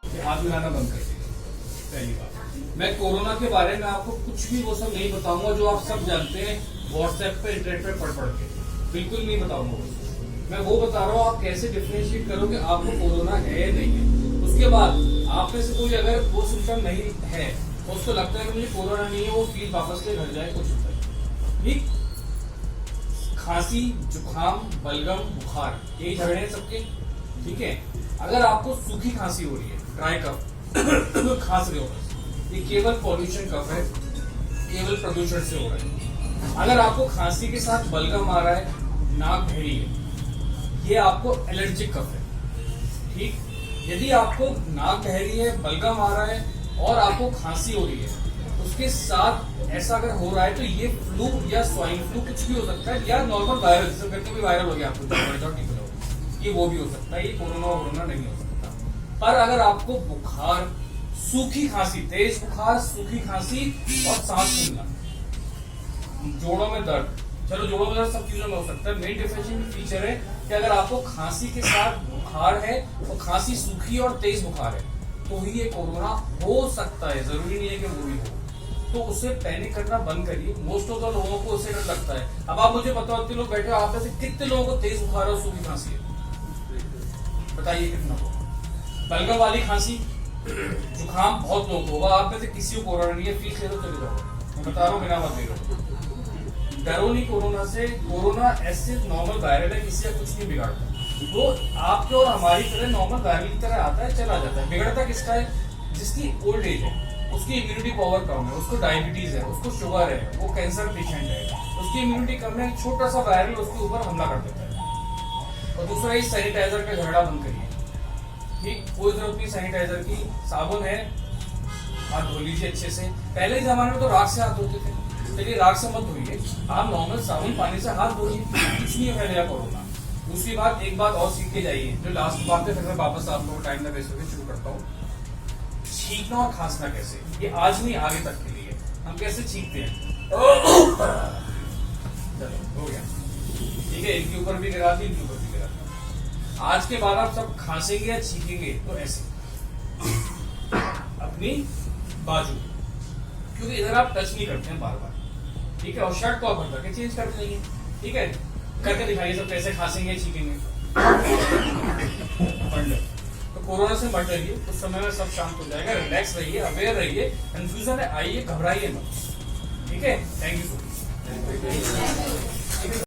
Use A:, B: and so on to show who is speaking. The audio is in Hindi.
A: हाथ मिलाना बंद कर दीजिए। पहली बात, मैं कोरोना के बारे में आपको कुछ भी वो सब नहीं बताऊंगा जो आप सब जानते हैं व्हाट्सएप पे इंटरनेट पे पढ़ के, बिल्कुल नहीं बताऊंगा वो। मैं वो बता रहा हूँ आप कैसे डिफरेंशिएट करोगे आपको कोरोना है या नहीं है। उसके बाद आप में से कोई अगर वो सिम्टम नहीं है, उसको लगता है कि मुझे कोरोना नहीं है, वो फील वापस ले घर जाए, कुछ होता है ठीक। खांसी, जुकाम, बलगम, बुखार, यही झगड़े हैं सबके, ठीक है। अगर आपको सूखी खांसी हो रही है, ड्राई कफ, तो खांस रहे हो, ये केवल पॉल्यूशन कफ है, केवल प्रदूषण से हो रहा है। अगर आपको खांसी के साथ बलगम आ रहा है, नाक बहरी है, ये आपको एलर्जिक कफ है, ठीक। यदि आपको नाक बहरी है, बलगम आ रहा है और आपको खांसी हो रही है, उसके साथ ऐसा अगर हो रहा है तो ये फ्लू या स्वाइन फ्लू कुछ भी हो सकता है, या नॉर्मल वायरल, जैसे करके भी वायरल हो गया आपको, ये वो भी हो सकता है, ये कोरोना नहीं हो सकता। पर अगर आपको बुखार, सूखी खांसी, तेज बुखार, सूखी खांसी और सांस फूलना, जोड़ों में दर्द, चलो जोड़ों में दर्द सब चीजों में हो सकता है, मेन डिफरेंशिएटिंग फीचर है कि अगर आपको खांसी के साथ बुखार है और खांसी सूखी और तेज बुखार है तो ही ये कोरोना हो सकता है, जरूरी नहीं है कि वो भी हो। तो उससे पैनिक करना बंद करिए। मोस्ट ऑफ द लोगों को उससे डर लगता है। अब आप मुझे बताओ, इतने लोग बैठे हो, आप में से कितने लोगों को तेज बुखार और सूखी खांसी है? बताइए कितना को? बलगम वाली खांसी, जुकाम बहुत लोगों को होगा, आप में से किसी को कोरोना नहीं है, फीस ले लो चले जाओ। मैं बता रहा हूँ, बिना मत ले लो, डरो नहीं कोरोना से। कोरोना ऐसे नॉर्मल वायरल है, किसी का कुछ नहीं बिगाड़ता। वो आपके और हमारी तरह नॉर्मल वायरल की तरह आता है, चला जाता है। बिगड़ता किसका है? जिसकी ओल्ड एज है, उसकी इम्यूनिटी पावर कम है, उसको डायबिटीज है, उसको शुगर है, वो कैंसर पेशेंट है, उसकी इम्यूनिटी कम है, छोटा सा वायरल उसके ऊपर हमला कर देता है। और दूसरा, इस सैनिटाइजर का झगड़ा बंद करिए, ठीक। कोई जरूरत नहीं सैनिटाइजर की, साबुन है, हाथ धो लीजिए अच्छे से। पहले जमाने में तो राख से हाथ धोते थे, चलिए राख से मत धोइए, आप नॉर्मल साबुन पानी से हाथ धोइए, कुछ नहीं फैलेगा कोरोना। दूसरी बात, एक बात और सीख के जाइए, जो लास्ट बात है, फिर मैं वापस आप लोगों को टाइम ना वेस्ट होकर शुरू करता हूँ। छींकना और खांसना कैसे, ये आज नहीं आगे तक के लिए। हम कैसे छींकते हैं? चलो हो गया, ठीक है। इनके ऊपर भी गिरा दी, इनके ऊपर भी गिरा दी। आज के बाद आप सब खांसेंगे या छींकेंगे तो ऐसे अपनी बाजू, क्योंकि इधर आप टच नहीं करते हैं बार बार, ठीक है। और शर्ट को आप भर करके चेंज कर देंगे, ठीक है। करके दिखाइए सब कैसे खांसेंगे छींकेंगे। तो कोरोना से मत डरिए, कुछ समय में सब शांत हो जाएगा। रिलैक्स रहिए, अवेयर रहिए, कंफ्यूजन है आइए, घबराइए मत, ठीक है। Thank you so much.